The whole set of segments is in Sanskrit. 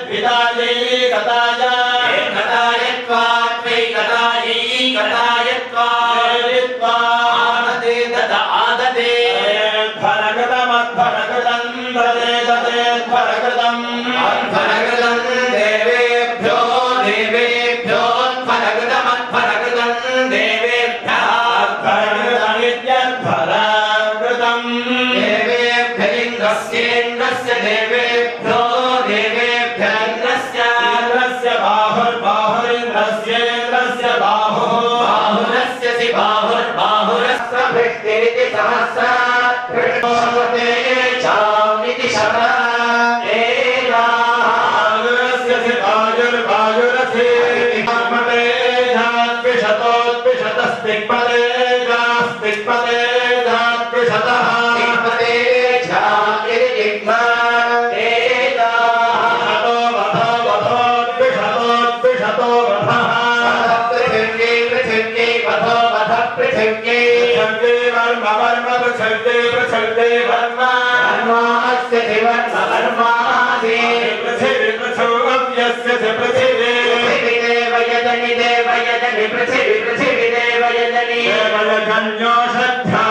विदाय धरावृतम् देवेभ्य इन्द्रस्येन्द्रस्य देवेभ्यो देवेभ्य इन्द्रस्य बाहुर्बाहुरिन्द्रस्येन्द्रस्य बाहुः बाहुरस्य सि बाहुर्बाहुरस्त्रभिष्टिरिति सहस्राभृष्टे चामिति शतः एनाहारस्य सि बायुर्बायुरसि पदे जात्विशतोत्विशतस्तिक्पदे जास्तिक्पदे जात्विशतः तिक्पदे झातिरिग्मा एनाहारो वधो वधोत्विशतोत्विशतो वधः पृथिव्यै पृथिव्यै वधो वध पृथिव्यै पृथिव्यै वर्म वर्म पृथिव्यै पृथिव्यै वर्म वर्मास्य दिवर्म वर्मादि पृथिवी पृथिव्यस्य पृथिवी देवयजनि देवयजनि पृथिवी पृथिवी देवयजनि देवयजन्योषध्या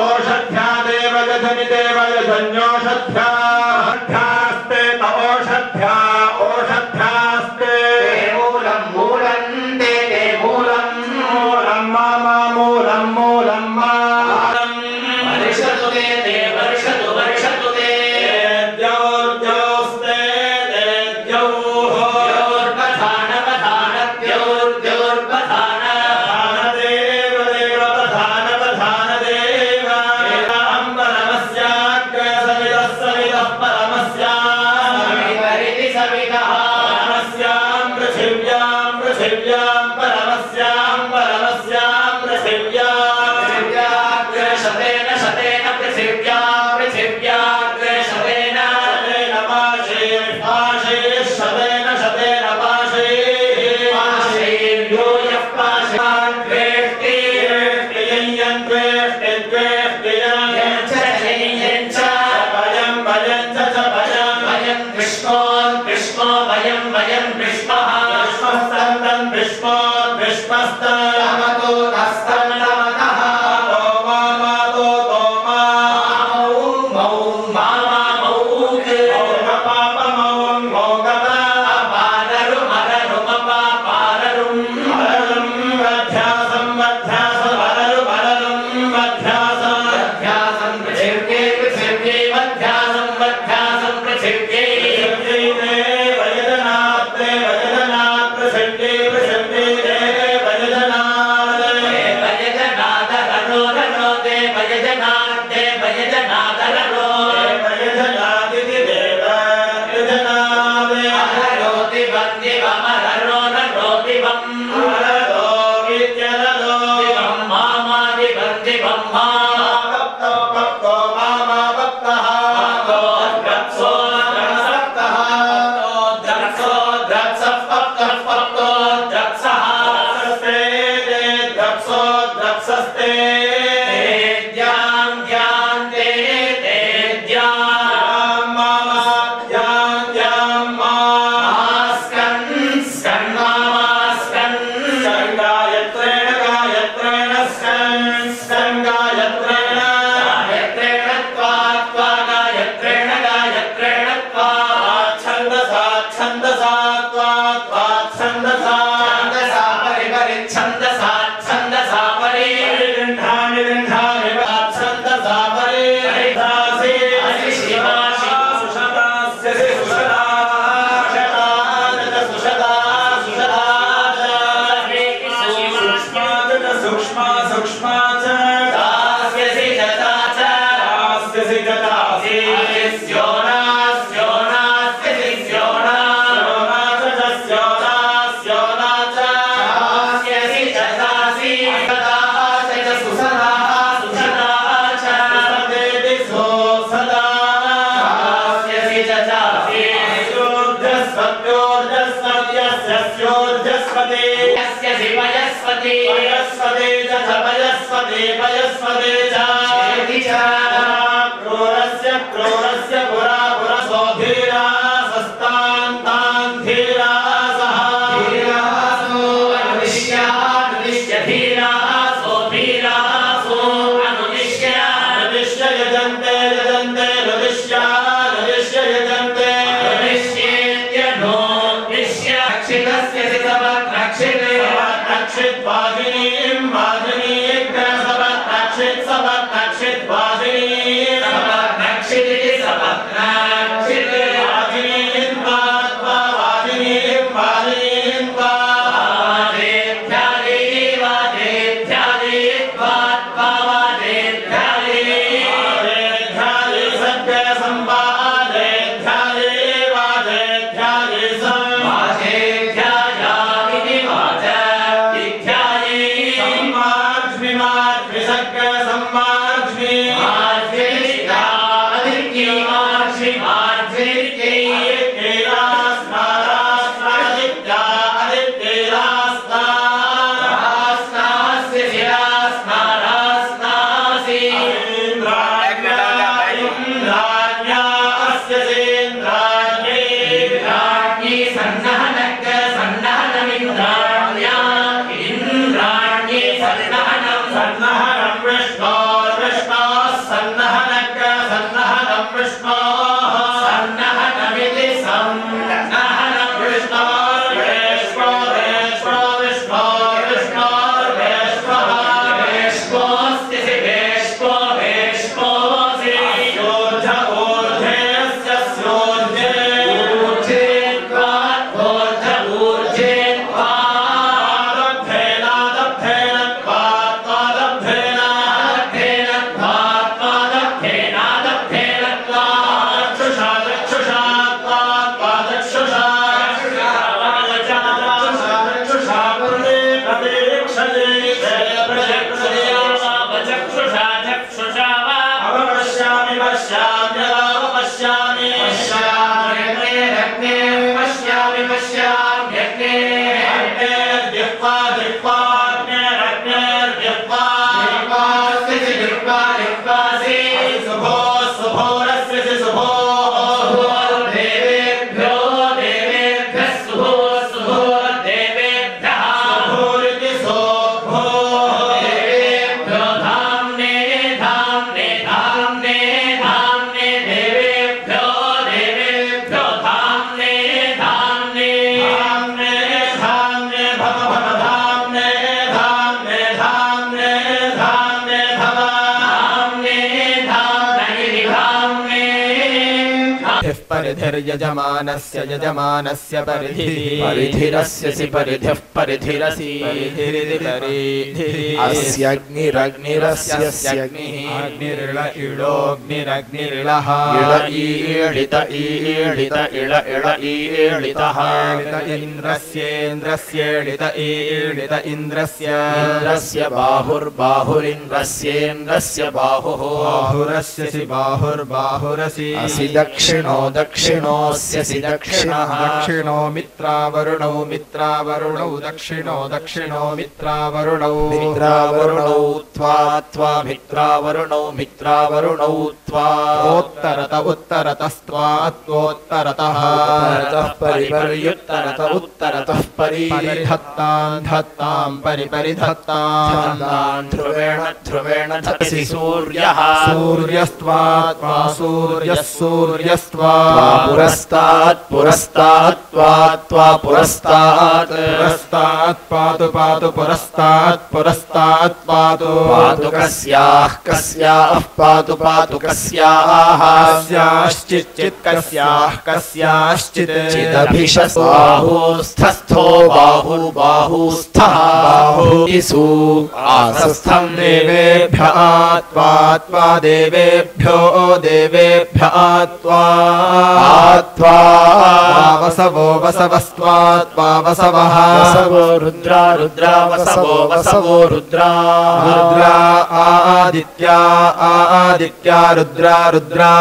ओषध्या देवयजनि देवयजन्योषध्या षध्यास्ते ओषध्या ओषध्यास्ते मूलं मूलं ते मूलं मूलं मामा मूलं मूलं मा वर्षतु ते वर्षतु वर्षतु ते द्यौर्द्यौस्ते द्यौः Rक्षित वाहिनी वाहिनी ग्रह सब रक्षित परिधिर्यजमानस्य यजमानस्य परिधिः परिधिरस्यसि परिधिः परिधिरसि परिधिरिति परिधिः अस्यग्निरग्निरस्यग्निः अग्निरिळ इळोऽग्निरग्निरिळः इळ ईळित ईळित इळ इळ ईळितः इन्द्रस्येन्द्रस्येळित ईळित इन्द्रस्य इन्द्रस्य बाहुर्बाहुरिन्द्रस्येन्द्रस्य बाहुः बाहुरस्यसि बाहुर्बाहुरसि असि दक्षिणो दक्षिणोऽस्यसि दक्षिणः दक्षिणो मित्रावरुणौ मित्रावरुणौ दक्षिणो दक्षिणो मित्रावरुणौ मित्रावरुणौ त्वा त्वा मित्रावरुणौ मित्रावरुणौ त्वा उत्तरत उत्तरतस्त्वा त्वोत्तरतः परिपर्युत्तरत उत्तरतः परिधत्तां धत्तां परिपरिधत्तां ध्रुवेण ध्रुवेण धत्सि सूर्यः सूर्यस्त्वा त्वा सूर्यः सूर्यस्त्वा पुरस्तात् पुरस्तात् त्वा पुरस्तात् पुरस्तात् पातु पातु पुरस्तात् पुरस्तात् पातु पातु कस्याः कस्याः पातु पातु कस्याः कस्याश्चित् कस्याः कस्याश्चित् चिदभिषस् बाहुस्थस्थो बाहु बाहुस्थः बाहुषु आसस्थं देवेभ्यः त्वा देवेभ्यो देवेभ्यः त्वा वसवो वसवस्त्वा वसवः वसवो रुद्रा रुद्रा वसवो वसवो रुद्रा रुद्रा आदित्या आदित्या रुद्रा रुद्रा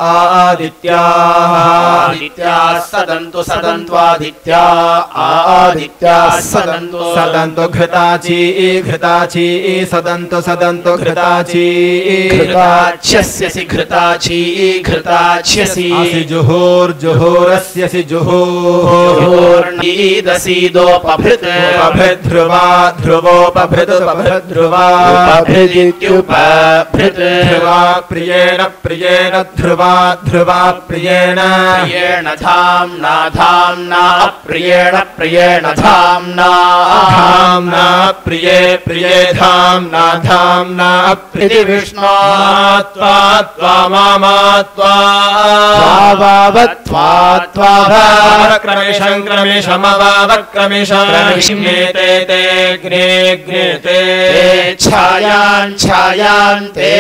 आदित्याः आदित्याः सदन्तु सदन्त्वादित्या आदित्याः सदन्तु सदन्तु घृताची घृताची सदन्तु सदन्तु घृताची घृताच्यस्यसि घृताची घृताच्यसि जुहोर्जुहोरस्यसि जुहोर्नीदसीदोपभृत् उपभृद्ध्रुवा ध्रुवोपभृदुपभृद्ध्रुवा उपभृदित्युपभृत् ध्रुवा प्रियेण प्रियेण ध्रुवा ध्रुवा प्रियेण प्रियेण धाम्ना धाम्ना प्रियेण प्रियेण धाम्ना धाम्ना प्रिये प्रिये धाम्ना धाम्ना प्रिति विष्णो त्वा त्वा मामा त्वा क्रमेशं क्रमेशमवावक्रमेशमेते ते ग्ने ग्नेते छायां छायां ते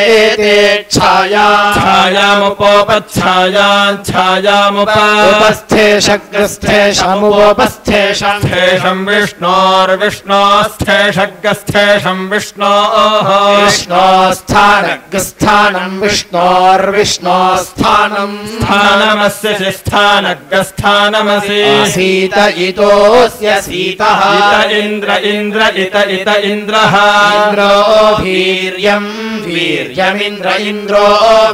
छायां छायामुपोपच्छायां छायामुपस्थेशग्रस्थेशमुपोपस्थेशं विष्णोर्विष्णोस्थेशग्रस्थेशं विष्णोः विष्णोस्थानग्रस्थानं विष्णोर्विष्णोस्थानं स्थानमस्य स्थानगस्थानमसि सीत इतोऽस्य सीतः इत इन्द्र इन्द्र इत इत इन्द्रः इन्द्रो वीर्यं वीर्यमिन्द्र इन्द्रो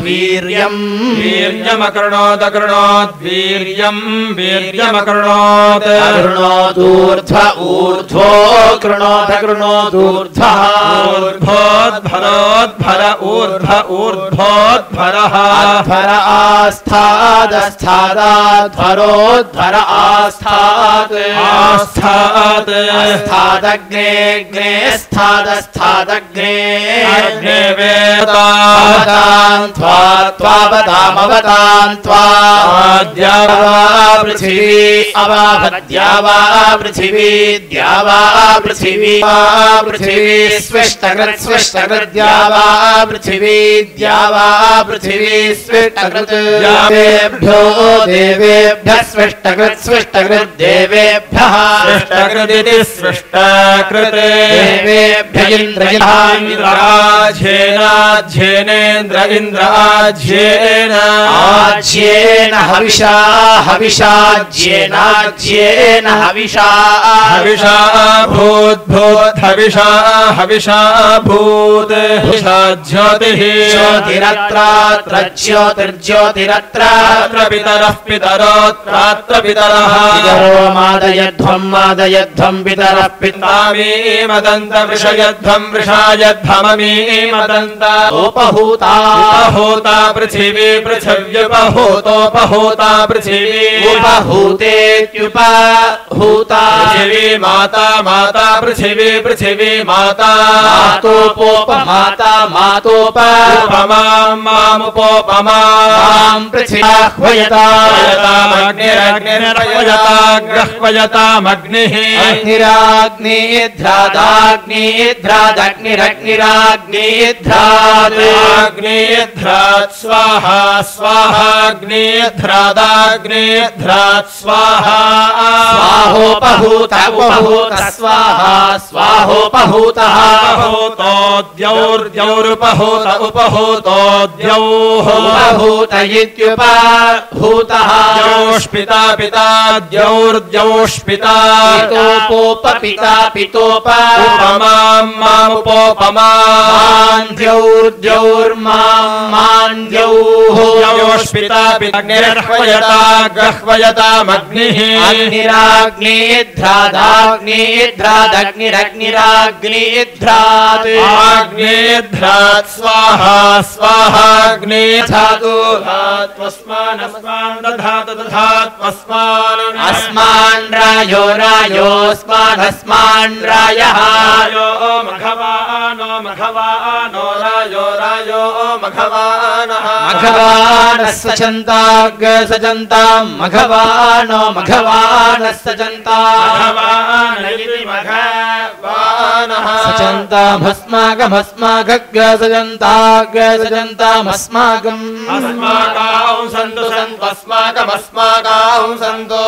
वीर्यं वीर्यमकृणोत् अकृणोत् वीर्यं वीर्यमकृणोत् अकृणोदूर्ध्व ऊर्ध्वो कृणोत् अकृणोदूर्ध्वः ऊर्ध्वोद्भरोद्भर ऊर्ध्व ऊर्ध्वोद्भरः अध्वर आस्थादस्थादाध्वरोध्वर आस्थात् आस्थात् स्थादग्ने ग्ने स्थादस्थादग्ने अग्ने वेदावतां त्वा त्वावतामवतां त्वा द्यावा पृथिवी अवाभद्यावा पृथिवी द्यावा पृथिवी पृथिवी स्विष्टकृत् स्विष्टकृत् द्यावा पृथिवी द्यावा पृथिवी स्विष्टकृत् देवेभ्यो देवेभ्यः स्विष्टकृत् स्विष्टकृत् देवेभ्यः स्विष्टकृदिति स्विष्टकृत् देवेभ्य इन्द्रराजेन आज्येनेन्द्र इन्द्र आज्येन आज्येन हविषा हविषाज्येनाज्येन हविषा हविषा भूत् भूत् हविषा हविषा भूत् हविषा ज्योतिः ज्योतिरत्रात्र ज्योतिर्ज्योतिरत्र पितरः पितरोऽत्रात्र पितरः पितरो मादयध्वं मादयध्वं पितरः पितामी मदन्त वृषयध्वं वृषायध्वममी मदन्त उपहूता उपहूता पृथिवी पृथिव्युपहूतोपहूता पृथिवी उपहूतेत्युपहूता पृथिवी माता माता पृथिवी पृथिवी माता मातोपोपमाता मातोप उपमां मामुपोपमां पृथिव्याह्वयताग्निरग्निरह्वयतामग्निः अग्निराग्निध्रादाग्निरग्निराग्निध्राद् अग्निध्रात् स्वाहा स्वाहाग्निध्रादाग्निध्रात् स्वाहा स्वाहोपहूत उपहूत स्वाहा स्वाहोपहूतः उपहूतोद्यौर्द्यौरुपहूत उपहूतोद्यौः उपहूत इत्युपहूतः द्यौष्पिता पिता द्यौर्द्यौष्पिता पितोपोपपिता पितोप उपमां मामुपोपमां द्यौर्द्यौर्मान्द्यौः द्यौष्पिता पितग्निर्ह्वयताग्निर्ह्वयतामग्निः अग्निराग्निध्रादाग्निरग्निराग्निध्रात् आग्नेध्रात् स्वाहा स्वाहाग्नेधातु दधातु दधात्वस्मान् अस्मान् रायो रायोऽस्मान् रायः रायो मघवानो मघवानो रायो रायो मघवानः मघवानः सचन्ताग् सचन्तां मघवानो मघवानः सचन्ताम् मघवान इति मघवानः सचन्तामस्माकमस्माकग् सचन्ताग् सचन्तामस्माकम् अस्माकं सन्तु सन्त्वस्माकमस्माकं सन्तु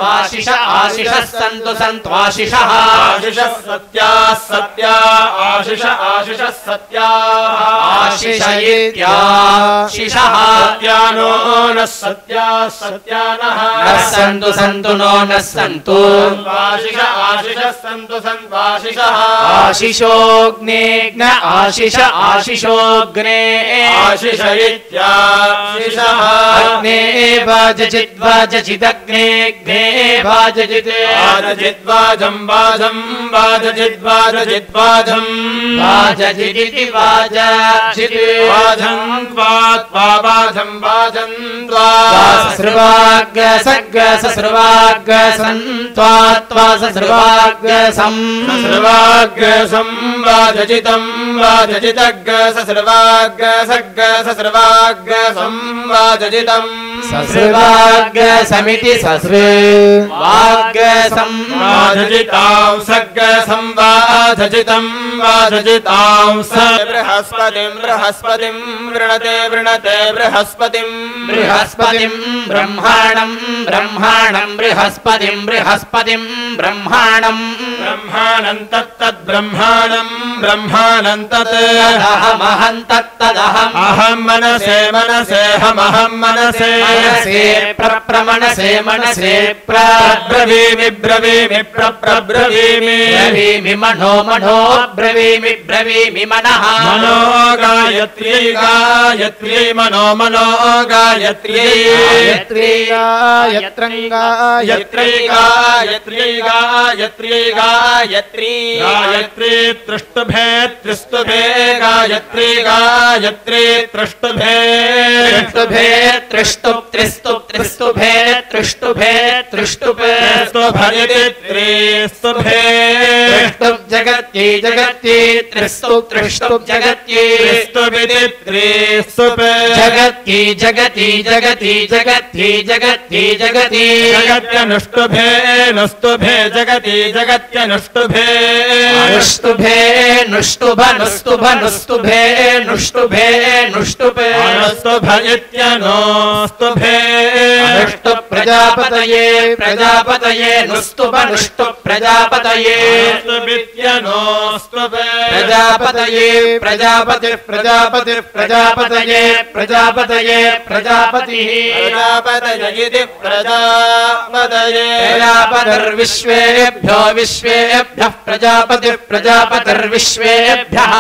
आशिष आशिषः सन्तु सन्त्वाशिषः आशिषः सत्याः सत्या आशिष आशिषः सत्याः आशिष इत्याशिषः सत्यानो नः सत्याः सत्यानः नः सन्तु सन्तु नो नः सन्तु आशिष आशिषः सन्तु सन्त्वाशिषः आशिषोऽग्नेऽग्न आशिष आशिषोऽग्ने आशिष इत्याशिषः अग्ने वाजचिद्वाजचिदग्नेऽग्ने वाजचित् वाजचिद्वाजं वाजं वाजचिद्वाजचिद्वाजं वाजचिदिति वाजचित् वाजं त्वा वाजं वाजं त्वा सस्रवाग् सग् सस्रवाग् सन्त्वा सस्रवाग् सम् सस्रवाग् सं वाजचितं वाजचितग् सस्रवाग् सग् सस्रवाग् सं वाजचितं सस्रवाग् समिति सस्रवाग् सम् वाजचितां सग् सं वाजचितं वाजचितां स बृहस्पतिं बृहस्पतिं वृणते वृणते बृहस्पतिं बृहस्पतिं ब्रह्माणं ब्रह्माणं बृहस्पतिं बृहस्पतिं ब्रह्माणं ब्रह्माणं तत्तद्ब्रह्माणं ब्रह्माणं तत् अहमहं तत्तदहम् अहं मनसे मनसेऽहमहं मनसे मनसे प्रप्रमणसे मनसे ब्रवीमि ब्रवीमि प्रब्रवीमि ब्रवीमि मनो मनो ब्रवीमि ब्रवीमि मनः मनो गायत्र्यै गायत्र्यै मनो मनो गायत्र्यै गायत्र्यै गायत्र्यै गायत्र्यै गायत्र्यै गायत्री गायत्री त्रिष्टुभे त्रिस्तुभे गायत्री गायत्री त्रिष्टुभे त्रिष्टुभे त्रिष्टुप् त्रिस्तुप् त्रिस्तुभे त्रिष्टुभे त्रिष्टुप् त्रिस्तुभरिति त्रिस्तुभे त्रिष्टुप् जगत्यै जगत्यै त्रिस्तुप् त्रिष्टुप् जगत्यै त्रिस्तुभिति त्रिस्तुप् जगत्यै जगति जगति जगत्यै जगत्यै जगति जगत्यनुष्टुभे नुष्टुभे जगति जगत्यनुष्टुभे अनुष्टुभे नुष्टुभ नुस्तुभ नुस्तुभे नुष्टुभे नुष्टुभे अनुष्टुभ इत्यनुष्टुभे अनुष्टुप् प्रजापतये प्रजापतये नुस्तुभ नुष्टुप् प्रजापतये यनोस्त्वपे प्रजापतये प्रजापतिः प्रजापतिः प्रजापतये प्रजापतये प्रजापतिः प्रजापतये प्रजापतये प्रजापतिर्विश्वेभ्यो विश्वेभ्यः प्रजापतिः प्रजापतिर्विश्वेभ्यः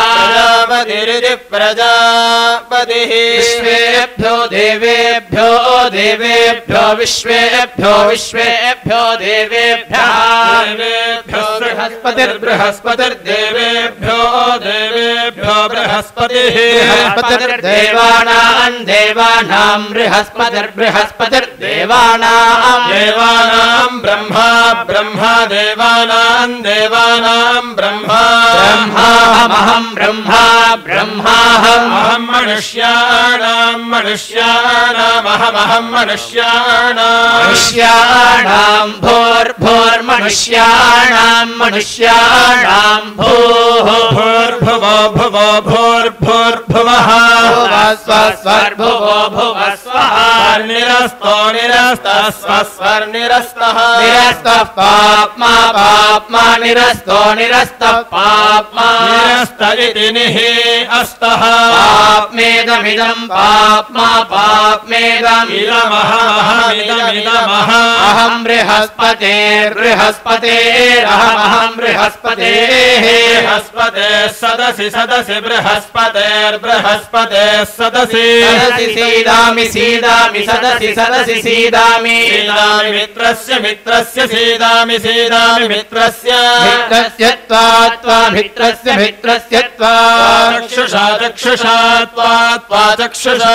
प्रजापतिः विश्वेभ्यो देवेभ्यो देवेभ्यो विश्वेभ्यो विश्वेभ्यो देवेभ्यः बृहस्पतिर्बृहस्पतिर्देवेभ्यो देवेभ्यो बृहस्पतिः बृहस्पतिर्देवानां देवानां बृहस्पतिर्बृहस्पतिर्देवानां देवानां ब्रह्मा ब्रह्मा देवानां देवानां ब्रह्मा ब्रह्माहमहं ब्रह्मा ब्रह्माहम् अहं मनुष्याणां मनुष्याणामहमहं मनुष्याणां मनुष्याणां भूर्भुवः मनुष्याणां भूः भूर्भुवो भुवो भूर्भुर्भुवः स्वस्वर्भुवो भुवः स्वः निरस्तो निरस्तस्वर्निरस्तः निरस्तः पाप्मा पाप्मा निरस्तो निरस्तः पाप्मा निरस्त इति निः अस्तः पाप्मेदमिदं पाप्मा पाप्मेदम् इदमहमहमिदमिदमः अहं बृहस्पतेर्बृहस्पतेरहमहं बृहस्पतेः बृहस्पते सदसि सदसि बृहस्पतेर्बृहस्पते सदसि सदसि सीदामि सीदामि सदसि सदसि सीदामि सीदामि मित्रस्य मित्रस्य सीदामि सीदामि मित्रस्य मित्रस्य त्वा मित्रस्य मित्रस्य त्वा चक्षुषा चक्षुषा त्वा चक्षुषा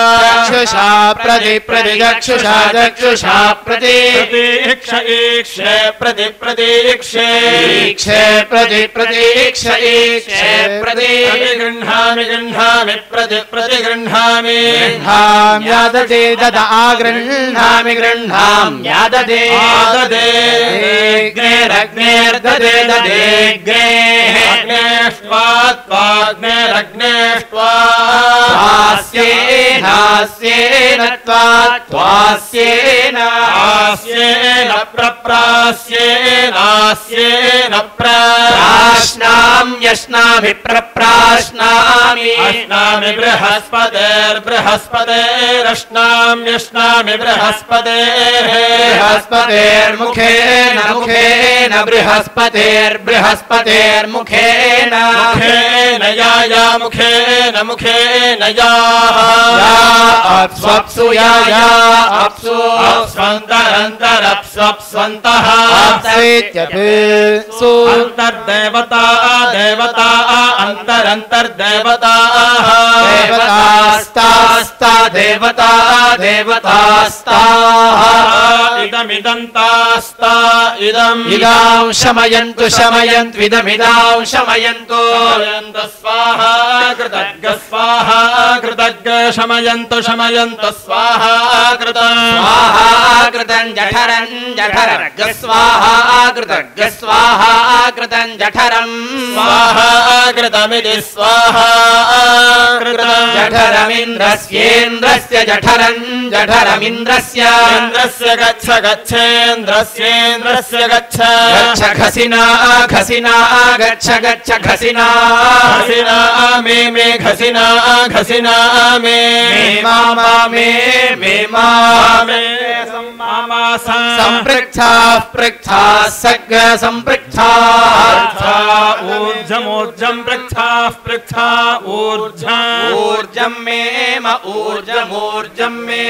चक्षुषा प्रति प्रति चक्षुषा चक्षुषा प्रति प्रतीक्ष ईक्षे प्रति प्रतीक्षे ईक्षे प्रति प्रतीक्ष ईक्षे प्रति गृह्णामि गृह्णामि प्रति प्रतिगृह्णामि गृह्णामि यादते ददा गृह्णामि गृह्णामि यादते आददे अग्नेर्ददे ददेग्ने अग्नेष्ट्वाग्नेरग्नेष्ट्वा हास्येन त्वास्येन आस्येन प्रप्रास्येनास्येन प्राश्नामि यश्नामि प्रप्राश्नामि अश्नामि बृहस्पतेर्बृहस्पतेरश्नाम्यश्नामि बृहस्पतेः बृहस्पतेर्मुखेन मुखेन बृहस्पतेर्बृहस्पतेर्मुखेन मुखेन या मुखेन मुखेन याः अप्स्वप्सु या अप्सु अप्स्वन्तरन्तरप्स्वप्स्वन्तः अप्सु अन्तर्देवता देवता अन्तरन्तर्देवताः देवतास्ता देवता देवतास्ताः इदमिदन्तास्ता इदम् इदां शमयन्तु शमयन्त्विदमिदां शमयन्तु स्वाहा कृतज्ञ स्वाहा कृतज्ञ शमयन्तु शमयन्तु स्वाहा कृत स्वाहा कृतं जठरं जठरग् स्वाहा कृतज्ञ स्वाहा कृतं जठरं स्वाहा कृतमिति स्वाहा कृतं जठरमिन्द्रस्येन्द्रस्य जठरं जठरमिन्द्रस्य इन्द्रस्य गच्छ गच्छेन्द्रस्येन्द्रस्य गच्छ गच्छ खसिना खसिना गच्छ गच्छ खसिना खसिना मे खसिना खसिना मे मामा मे मा मे सम्मासा संपृक्थाः पृक्थाः सग् संपृक्थाः ऊर्जमूर्जं पृक्थाः पृक्था ऊर्जं मे ऊर्जमूर्जं मे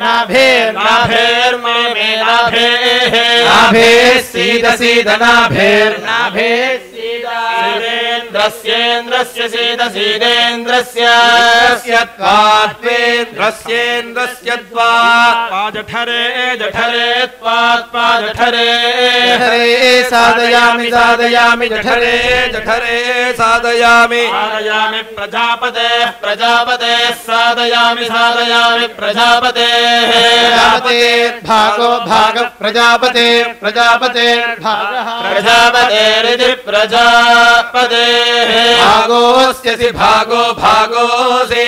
नाभेर्नाभेर्मे मे नाभेः नाभेः सीद सीद नाभेर्नाभे सीदेन्द्रस्येन्द्रस्य सीद सीदेन्द्रस्य त्वात्वेन्द्रस्येन्द्रस्य त्वा जठरे जठरे त्वा जठरे साधयामि साधयामि जठरे जठरे साधयामि साधयामि प्रजापते प्रजापते साधयामि साधयामि प्रजापते भागो भाग प्रजापते प्रजापते भागः प्रजापतेरिति प्रजा भागोऽस्यसि भागो भागोऽसि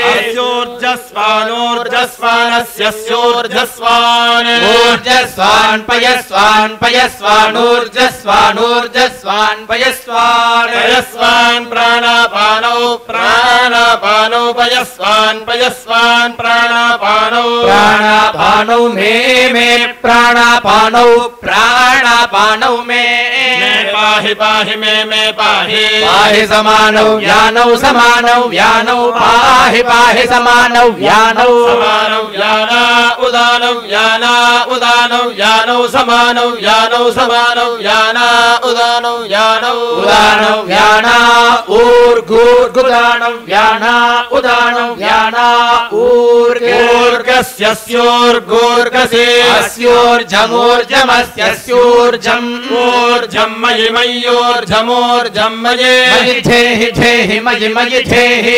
ऊर्जस्वानस्योर्जस्वान् ऊर्जस्वान् पयस्वान् पयस्वान् ऊर्जस्वान् पयस्वान् प्राणापानौ पयस्वान् प्राणापानौ मे प्राणापानौ मे पाहि मे पाहि समानौ व्यानौ पाहि समानौ व्यानौ याना उदानौ यानौ समानौ याना उदानौ व्याना ऊर्गुदानौ व्याना ऊर्गस्योर्गोर्गसे अस्योर्जमोर्जमस्योर्जम् मयि मय्योर्जमोर्जं मये धेहि मयि धेहि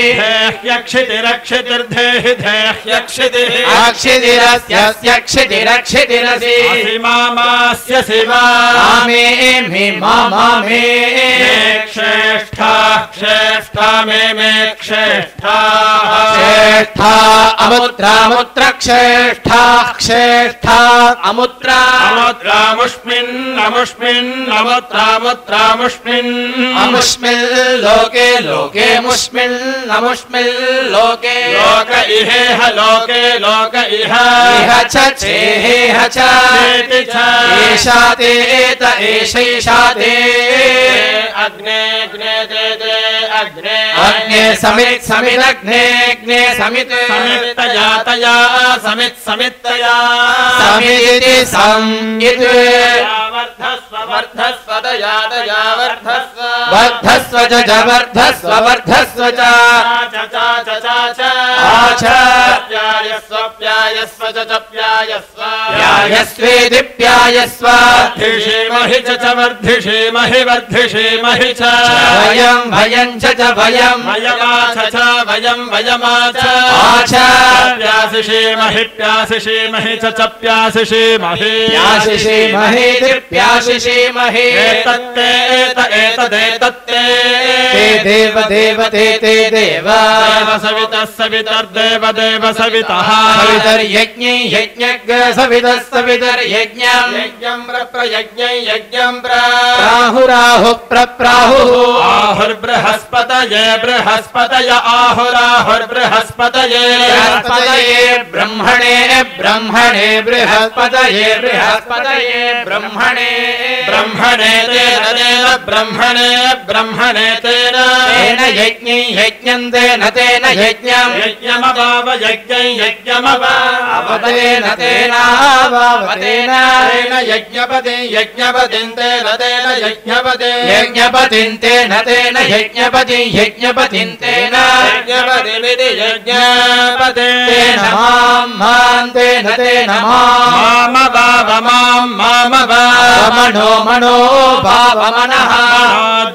ह्यक्षितिरक्षितिर्धेहि धेह्यक्षितिः अक्षितिरस्यक्षितिरक्षितिरसि मामास्यसि मे मे क्षेष्ठा मे क्षेष्ठा अमुत्र क्षेष्ठा अमुष्मिल्लोके मुष्मिल्लोके लोक इहेह लोके लोक इह च चेह च एषा तेत एषैषाते अग्ने समिदग्ने समित् समित्तया समित्तया समिति संयित् वर्धस्व च वर्धस्व च प्यायस्वेति प्यायस्व वर्धिषेमहि वर्धिषेमहि च भयं च भयं वयमाच प्यासिषेमहि च प्यासिषेमहि प्यासिषेमहि एतदेतत्ते ते देव सवितर्देव सवितः सवितर्यज्ञ सवितर्यज्ञं प्रयज्ञं प्राहुराहुः प्रप्राहुः आहुर्बृहस्पतये आहुराहुर्बृहस्पतये ब्रह्मणे बृहस्पतये ब्रह्मणे ब्रह्मणे तेन यज्ञं तेन यज्ञं यज्ञमवाव यज्ञमवावतेन तेनावावतेन यज्ञपतिं तेन यज्ञपते यज्ञपतिं तेन यज्ञपतिं तेन यज्ञपतिमिति यज्ञपते तेन मां तेन मनो भावमनः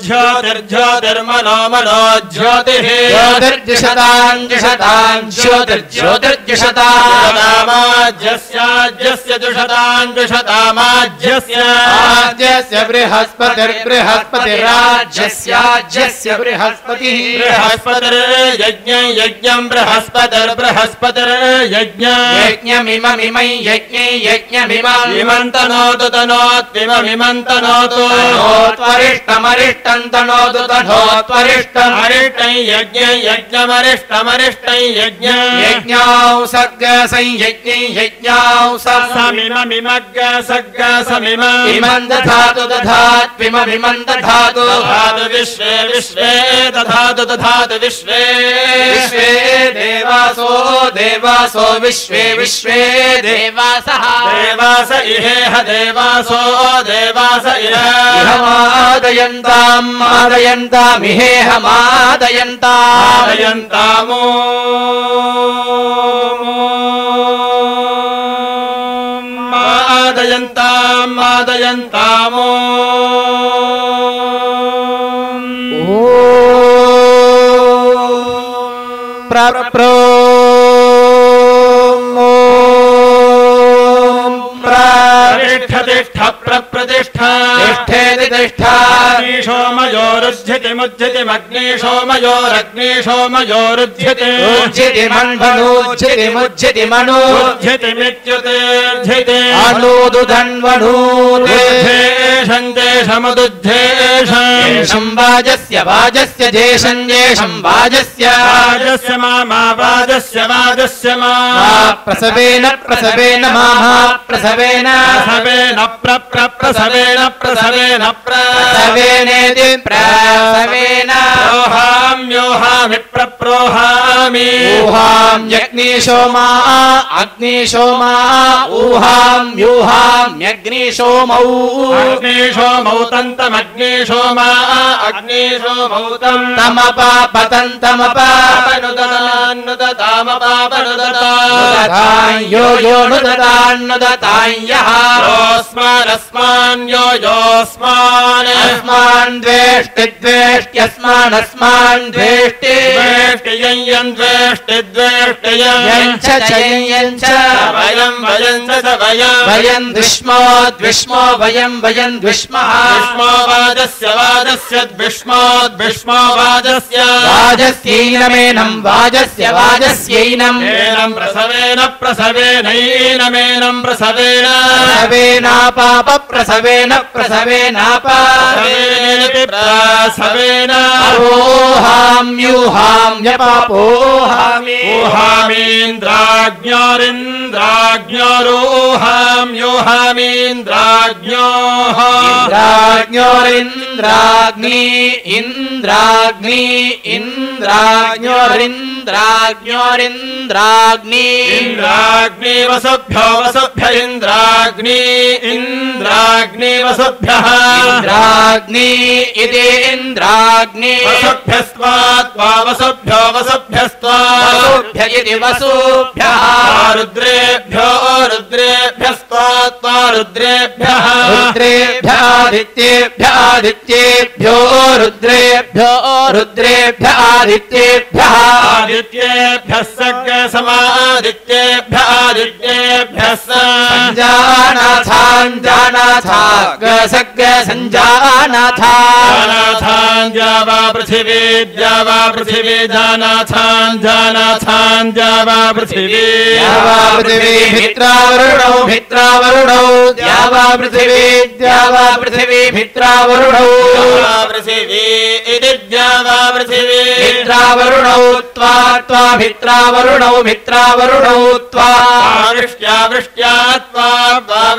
ज्योतिर्मनो ज्योतिः ज्योतिर्जुषताञ्जुषतामाज्यस्य जुषतामाज्यस्य बृहस्पतिर्बृहस्पतिराज्यस्य बृहस्पतिः बृहस्पतिर्यज्ञं बृहस्पतिर्यज्ञमिममिमै यज्ञमिमन्तनोतु त्वरिष्टमरिष्टं तनोतु त्वरिष्टमरिष्टं यज्ञमरिष्टमरिष्टं यज्ञौ समिमग् समिमम् इमं दधातु विश्वे दधातु विश्वे देवासो विश्वे देवासः देवास इहेह देवासो देवास इह मादयन्तामिहेह मादयन्तामो मादयन्तामो प्रतिष्ठ तिष्ठेति तिष्ठा अग्निशोमयोरुज्झितिमुज्झितिमग्निशोमयोरग्निशोमयोरुज्झिति उज्झितिमन्वनुज्झितिमुज्झिति मनु उज्झितिमित्युतेर्झिति अनुदुधन्वनूदेशं वाजस्य वाजस्य जेशं जेशं वाजस्य मा वाजस्य मा प्रसवेन प्रसवेन माहा प्रसवेन प्रसवेनेति प्रसवेन प्रोहाम्योहामि प्रप्रोहामि ऊहाम्यग्निशोमा अग्निशोमा ऊहाम्यूहाम्यग्निशोमौ अग्निशोमौ तन्तमग्निशोमा अग्निशोमौ तमपापतन्तमपानुदतान्नुदतामपापनुदतां यो यो नुदतान्नुदतां यः योऽस्मानस्मान् यो योऽस्मान् अस्मान् द्वेष्टि द्वेष्ट्यस्मानस्मान् द्वेष्टि द्वेष्टियं द्वेष्टि द्वेष्टियं यञ्च च यञ्च वयं च वयं द्विष्मो द्विष्मो वयं द्विष्मः विष्मो वाजस्य द्विष्मो वाजस्य वाजस्यैनमेनं वाजस्यैनं प्रसवेनैनमेनं प्रसवेन प्रसवेनापाप प्रसवेन ओहाम्यूहाम्यपापोहामि ऊहामीन्द्राज्ञोरिन्द्राज्ञोरूहाम्यूहामीन्द्राज्ञोः इन्द्राज्ञोरिन्द्राग्नि इन्द्राग्नि इन्द्राग्नि वसुभ्य इन्द्राग्नि वसुभ्यः इन्द्राग्नि इति इन्द्राग्नि वसुभ्यस्त्वा वसुभ्यस्त्वा इति वसुभ्यः रुद्रेभ्यस्त्वा रुद्रेभ्यः रुद्रेभ्यादित्येभ्यो रुद्रेभ्यादित्येभ्यः आदित्येभ्यः सग्गसमादित्येभ्यः सञ्जानाथान् जावा पृथिवी जानाथान् जावा पृथिवी भित्रावरुणौ द्यावा पृथिवी भित्रावरुणौ पृथिवी इति द्यावा पृथिवी भित्रावरुणौ त्वा भित्रावरुणौ त्वा वृष्ट्या वृष्ट्यावतां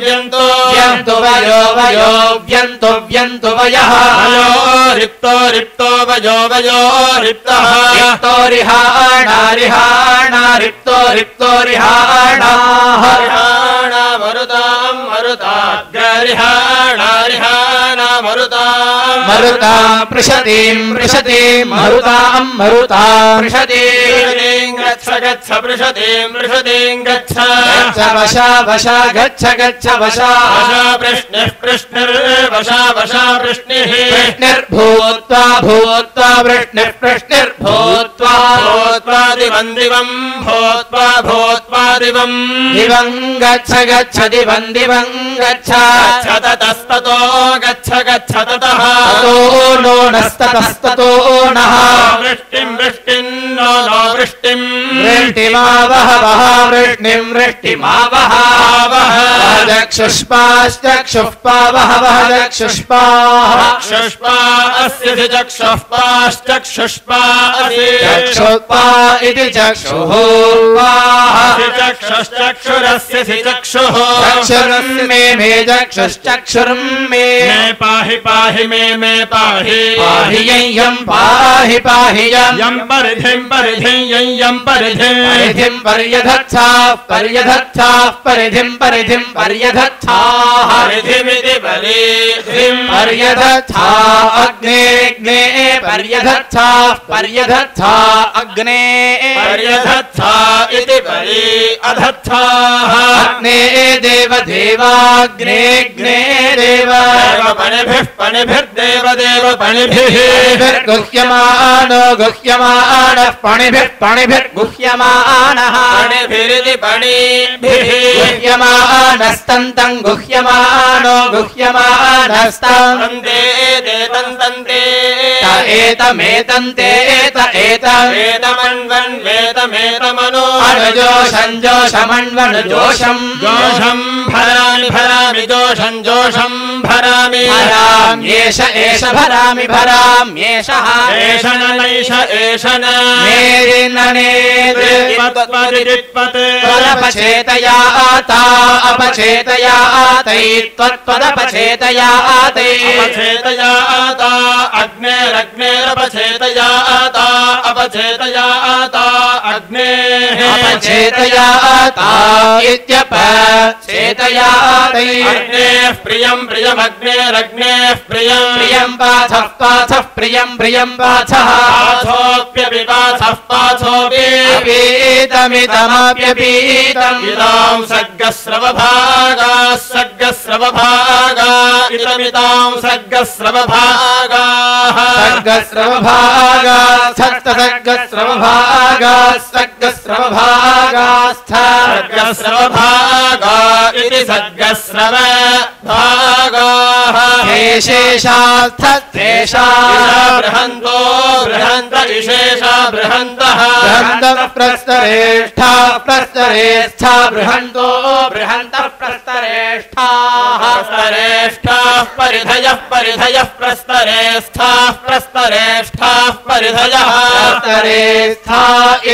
व्यन्तो व्यन्तो वयः रिक्तो वयो रिक्तः रिक्तो रिहाणाः मरुतां पृषतीं मरुतां पृषतीं गच्छ पृषतीं गच्छ वशा गच्छ वशा वृष्णिः वृष्णिर्भूत्वा वृष्णिर्भूत्वा दिवं दिवं गच्छ दिवं गच्छ ततस्ततो गच्छ ततः ततो नो नस्ततस्ततो नः वृष्टिं नो वृष्टिं वृष्टिमावह वृष्टिमावह चक्षुष्पाश्चक्षुः पावह चक्षुष्पा अस्य चक्षुष्पाश्चक्षुष्पा चक्षुष्पा इति चक्षुः चक्षुश्चक्षुरस्य चक्षुः चक्षुर्मे मे चक्षुश्चक्षुर्मे पाहि मे पाहि यं पाहि यं परिधिं पर्यधत्साः परिधिं पर्यधत्साः परिधिमिति परिधिं पर्यधत्सा अग्ने पर्यधत्सा अग्ने पर्यधत्सा इति परि अधत्थाः अग्ने देवदेवाग्नेऽग्ने देव पणिभिः पणिभिर्देवदेव पणिभिः गुह्यमानो गुह्यमानः पणिभिर्गुह्यमानः पणिभिरिति पणिभिः गुह्यमानस्तन्तं गुह्यमानो गुह्यमानस्तं तन्ते तन्ते एतमेतन्ते वेतमन्वन् वेतमेतमनो अनुजोषं जोषमन्वनुजोषं जोषं भरामि भरामि जोषं जोषं भरामि भराम्येष एष भरामि भराम्येषः एषन नैष एषन त्वदपचेतयाता अपचेतयातै त्वत्त्वदपचेतयातै अपचेतयाता अग्नेरग्नेरपचेतयाता अपचेतयाता अग्नेः अपचेतयाता इत्यपचेतयातै अग्नेः प्रियं प्रियमग्नेरग्नेः प्रियं प्रियं पाथः पाथः प्रियं प्रियं पाथः पाथोऽप्यपि पाथः पाथोऽपि अपीतमिदमप्यपीतम् इदां सर्गस्रवभागाः सर्गस्रवभागा इदमिदां सर्गस्रवभागाः सर्गस्रवभागाः सर्गस्रवभागाः सर्गस्रवभागा इति सर्गस्रवभागाः शेषास्थेषा बृहन्तो बृहन्त इशेषा बृहन्तः बृहन्तः प्रस्तरेष्ठा प्रस्तरेष्ठा बृहन्तो बृहन्तः प्रस्तरेष्ठाः प्रस्तरेष्ठाः परिधयः परिधयः प्रस्तरेष्ठाः प्रस्तरेष्ठाः परिधयः प्रस्तरेष्ठा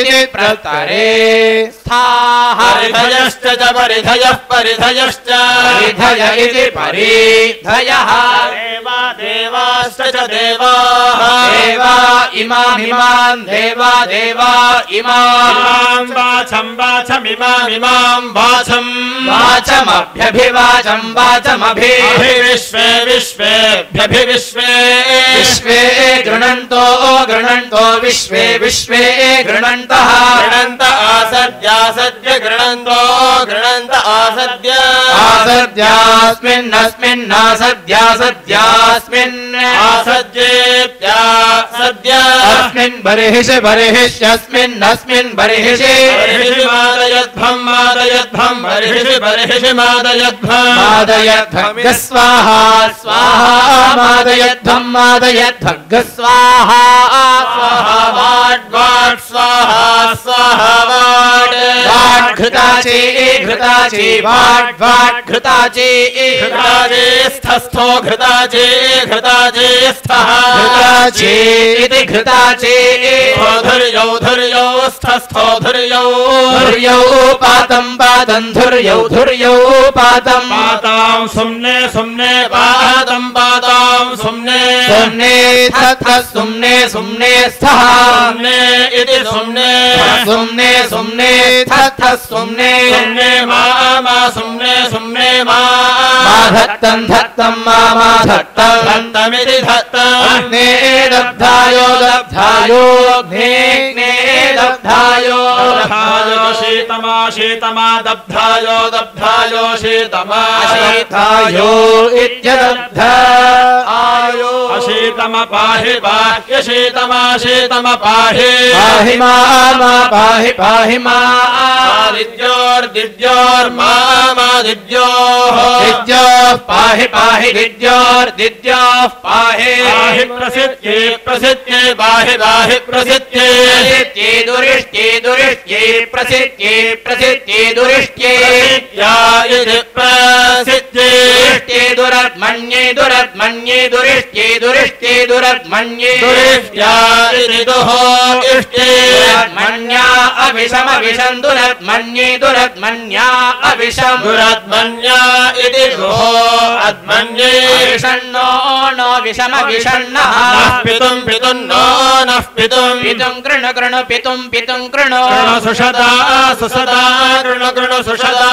इति प्रस्तरेष्ठाः परिधयश्च च परिधयः परिधयश्च परिधय इति परिधयः देवा देवाश्च च देवाः देवा इमामिमान् देवा देवा इमां वाचं वाचमिमामिमां वाचं वाचमभ्यभिवाचं वाचमभि विश्वे विश्वेभ्यभिविश्वे विश्वे गृणन्तो गृणन्तो विश्वे विश्वे गृणन्तः गृणन्त आसद्यासद्य गृणन्तो गृणन्त आसद्य आसद्यास्मिन्नासद्यासद्यास्मिन् आसद्येत्यासद्य अस्मिन् बर्हिषि बर्हिष्यस्मिन्नस्मिन् बर्हिषि मादयध्वं मादयध्वं बर्हिषि बर्हिषि मादयध्वं मादयध्वग् स्वाहा स्वाहा मादयध्वं मादयध्वग् स्वाहा स्वाहा वाट् वाट् स्वाहा स्वाहा वाट् वाट् घृताची घृताची वाट् वाट् घृताची घृताचे स्थस्थो घृताचे घृताचे स्थः घृताची इति घृताची धुर्यौ धुर्यौ स्थस्थो धुर्यौ धुर्यौ पातं पातं धुर्यौ धुर्यौ पातं पातां सुम्ने सुम्ने पादं पातां सुम्ने सुम्ने तत्र सुम्ने सुम्ने स्थः सुम्ने इति सुम्ने सुम्ने सुम्ने तत्र सुम्ने सुम्ने मा सुम्ने सुम्ने मा धत्तं धत्तं मा धत्तं धत्तमिति धत्तम् अग्ने दग्धायो दग्धायो अग्ने दग्धायो शीतमा शीतमा दब्धायो दब्धायो शीतमा शीतायो इत्यदग्धा आयो अशीतम पाहि बाह्य शीतमा शीतम पाहि पाहि मा पाहि पाहि मा दिद्योर्दिद्योर्मा दिद्योः दिद्योः पाहि पाहि दिद्योर्दिद्योः पाहि पाहि प्रसिद्ध्ये प्रसिद्ध्ये पाहि पाहि प्रसिद्ध्ये प्रसिद्ध्ये दुरिष्ट्ये दुरिष्ट्ये प्रसिद्ध्ये प्रसिद्ध्ये दुरिष्ट्ये या इति प्रसिद्ध्ये दुरिष्ट्ये दुरद्मन्ये दुरद्मन्ये दुरिष्ट्ये दुरिष्ट्ये दुरद्मन्ये दुरिष्ट्या इति दुः इष्टे दुरद्मन्या अविषम विषं दुरद्मन्ये दुरद्मन्या अविषं दुरद्मन्या इति दुः अद्मन्ये विषण्णो नो विषम विषण्णः नः पितुं पितुं नो नः पितुं पितुं कृणु कृणु पितुं पितुं कृणु सुषदा सुसदा कृणु कृणु सुषदा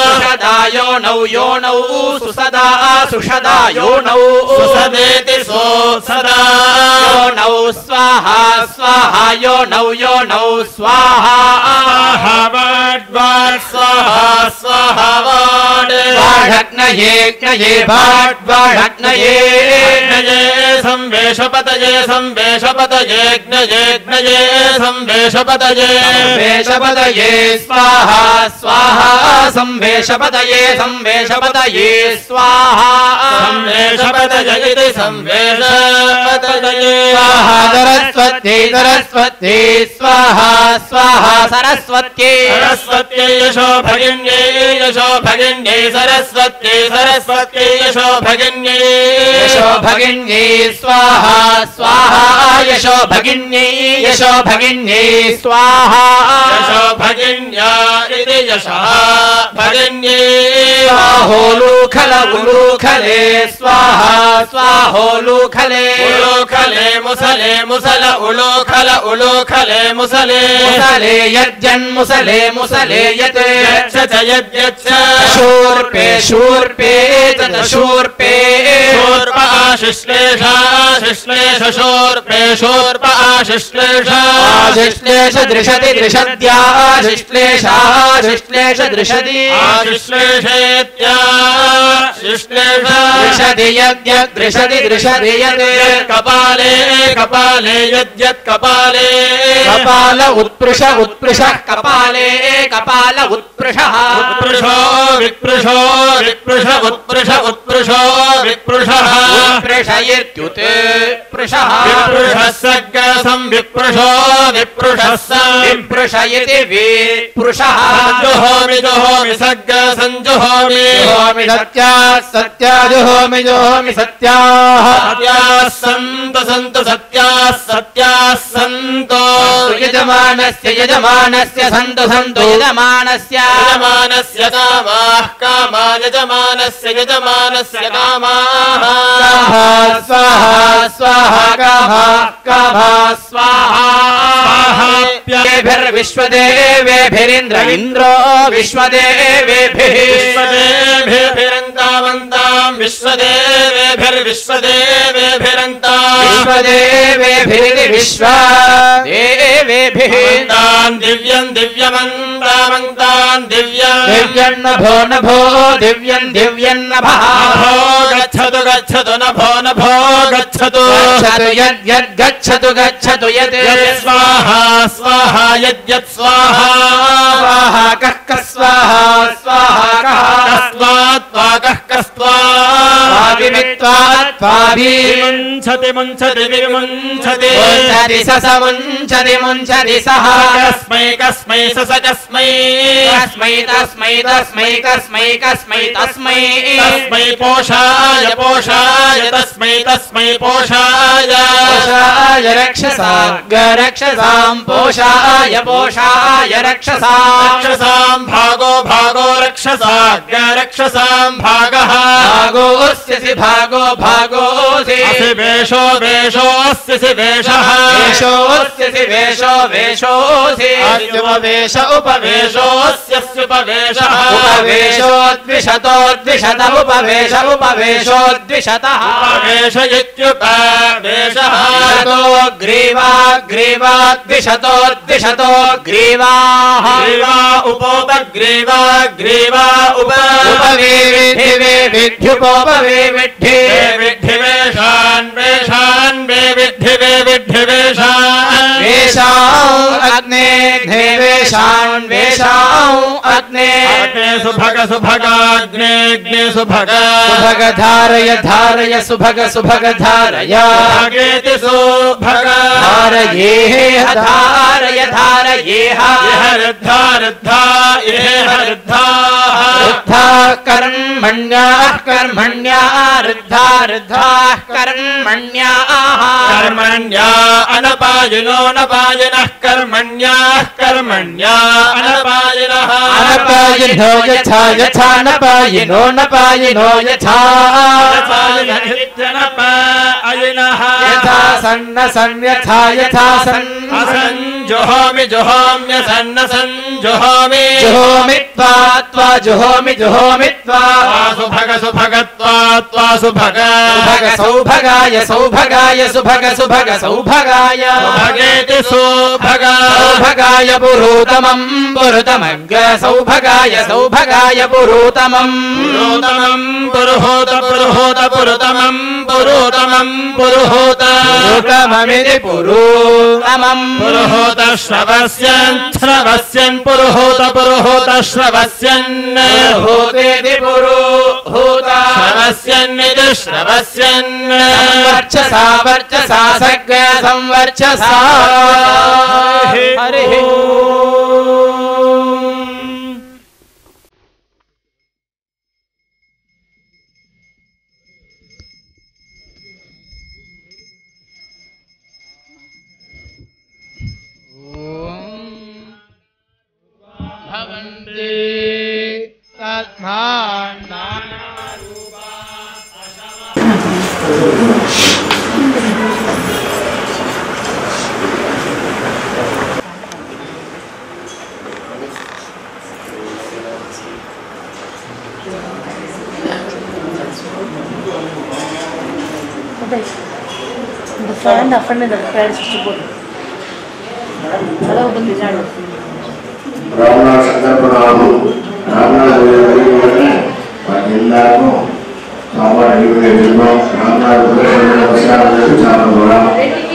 सुषदा योनौ योनौ सुसदा सुषदा योनौ सुसदेति सुसदा योनौ स्वाहा स्वाहा योनौ योनौ स्वाहा स्वाहा वाड्वाड् स्वाहा स्वाहा वाड् वाढग्नये वाड्वाढग्नये संवेशपतये संवेशपतये ज्ञये संवेशपतये संवेशपतये स्वाहा स्वाहा संवेशपतये संवेशपतये स्वाहा संवेशपतये इति संवेशपतये स्वाहा सरस्वती सरस्वती स्वाहा स्वाहा सरस्वती सरस्वत्यै यशो भगिन्यै सरस्वत्यै सरस्वत्यै यशो भगिन्यै स्वाहा स्वाहा यशो भगिन्यै स्वाहा यशो भगिन्या इति यशः भगिन्यै स्वाहोलूखल उलूखले स्वाहा स्वाहोलूखले उलूखले मुसले मुसल उलूखल उलूखले मुसले मुसले यज्जन्मुसले मुसले यत् यच्छ यद्यच्छ शूर्पे शूर्पे शूर्पे शूर्प आशिश्लेषा शिश्लेष शूर्पे शूर्प आशिश्लेषा आशिश्लेष दृशति दृशद्या शिश्लेष दृशति आशिश्लेषेत्या शिश्लेष दृशति यद्यद् दृशति दृशति यद् कपाले कपाले यद्यत् कपाले कपाल उत्पृश उत्पृशः कपाले कपाल उत्पृशः उत्पृशो विपृशो विपृश उत्पृश उत्पृशो विपृशः उत्पृशयेत्युत् पृशः विपृशः सग्गसं विपृशो विपृशः विपृशयति विपृशः जुहोमि जुहोमि सग्गसंजुहोमि जुहोमि सत्याः सत्या जुहोमि जुहोमि सत्याः सत्याः सन्तु सन्तु सत्याः सत्याः सन्तु यजमानस्य यजमानस्य सन्तु सन्तु यजमानस्य यजमानस्य कामाः कामा यजमानस्य यजमानस्य कामाः स्वाहा स्वाहा कामा स्वाहा विश्वदेवेभिरिन्द्र इन्द्रो विश्वदेवेभिः विश्वदेवेभिरन्तावन्ताम् विश्वदेवेभिर्विश्वदेवेभिरन्ताम् विश्वदेवेभिरिति विश्वदेवेभिः तान् दिव्यम् दिव्यमन्तामन्तान् दिव्यम् दिव्यन्नभो नभो दिव्यम् दिव्यन्नभः गच्छतु गच्छतु नभो नभो गच्छतु गच्छतु यद्यद् गच्छतु गच्छतु यत् स्वाहा स्वाहा यद्यत् स्वाहा स्वाहा कः कः स्वाहा स्वाहा कः कस्त्वा कः कस्त्वा मुञ्छति मुञ्छति विमुञ्छति मुञ्छति सस मुञ्छति मुञ्छति सः कस्मै कस्मै सस कस्मै कस्मै तस्मै तस्मै कस्मै कस्मै तस्मै तस्मै पोषाय पोषाय तस्मै तस्मै पोषाय पोषाय रक्षसां पोषाय पोषाय रक्षसां भागो भागो रक्षसाग् रक्षसां भागः भागोऽस्यसि भागो भागोऽसि असि वेषो वेषोऽस्यसि वेषः वेषोऽस्यसि वेषो वेषोऽसि उपवेश उपवेशोऽस्यस्युपवेशः उपवेशोद्विशतोद्विशत उपवेश उपवेशोद्विशतः उपवेश इत्युपवेशः ग्रीवा ग्रीवाद्विशतोद्विशतो ग्रीवाः ग्रीवा उपोपग्रीवा ग्रीवा उपवेविद्धिवेविद्ध्युपोपवे विद्धि वेषान् वेषान् वे विद्धि वेषान् वेषाम् अग्ने वेषान् वेषाम् अग्ने सुभग सुभगाग्ने सुभग सुभग धारय धारय सुभग सुभग धारय भगेति सुभग धारयेह धारय धारयेह रुद्धा रुद्धा येह रुद्धाः रुद्धाः कर्मण्याः कर्मण्याः रुद्धा रुद्धाः कर्मण्याः कर्मण्या अनपायिनो नपायिनः कर्मण्याः कर्मण्या अनपायिनः अनपायिनो यथा यथा नपायिनो नपायिनो यथा नपायिनः यथा सन्न सन् यथा यथा सन् असञ्जुहोमि जुहोम्य सन्न सञ्जुहोमि जुहोमि त्वा जुहोमि जुहोमि सुभग सुभगत्वा सुभग सौभगाय सौभगाय सुभग सुभग सौभगाय सुभगेति सुभगा सौभगाय पुरोतमं पुरुतमग्र सौभगाय सौभगाय पुरोतमं पुरोतमं पुरुहोत पुरुहोत पुरुतमं पुरोतमं पुरुहोत पुरुतममिति पुरोतमं पुरुहोत श्रवस्यन् श्रवस्यन् पुरुहोत पुरुहोत श्रवस्यन् पुरुहोतेति पुरोहोत श्रवस्यन्निति श्रवस्यन् संवर्चसा वर्चसा सग्र संवर्चसा हरिः भवन्ति तस्मात् नानारूपा the fan up and the press to put. Hello, Ramnath संकल्पनामु Ramnath वेदने पन्निल्लाको सामान्य जीवन रामनाथ वेदने वस्याले चालू